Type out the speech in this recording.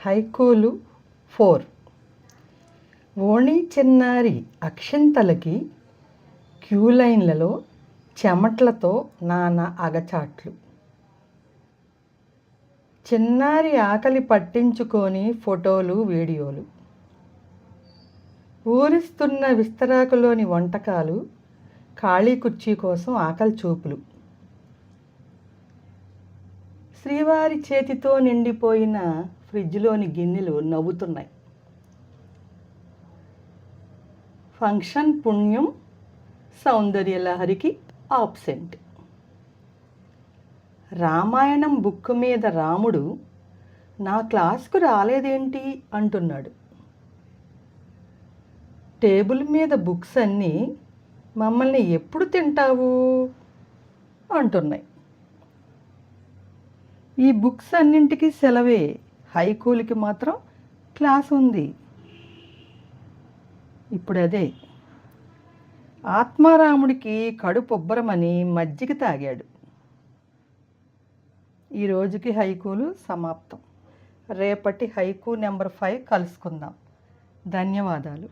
హైకూలు 4. ఓణి చిన్నారి అక్షింతలకి క్యూలైన్లలో చెమట్లతో నానా అగచాట్లు. చిన్నారి ఆకలి పట్టించుకొని ఫోటోలు వీడియోలు. ఊరిస్తున్న విస్తరాకులోని వంటకాలు, ఖాళీ కుర్చీ కోసం ఆకలి చూపులు. శ్రీవారి చేతితో నిండిపోయిన ఫ్రిడ్జ్లోని గిన్నెలు నవ్వుతున్నాయి. ఫంక్షన్ పుణ్యం సౌందర్యలహరికి ఆబ్సెంట్. రామాయణం బుక్ మీద రాముడు నా క్లాస్కు రాలేదేంటి అంటున్నాడు. టేబుల్ మీద బుక్స్ అన్నీ మమ్మల్ని ఎప్పుడు తింటావు అంటున్నాయి. ఈ బుక్స్ అన్నింటికీ సెలవే, హైకూల్కి మాత్రం క్లాస్ ఉంది. ఇప్పుడు అదే ఆత్మారాముడికి కడుపొబ్బరమని మజ్జిగ తాగాడు. ఈరోజుకి హైకూలు సమాప్తం. రేపటి హైకూ నెంబర్ 5 కలుసుకుందాం. ధన్యవాదాలు.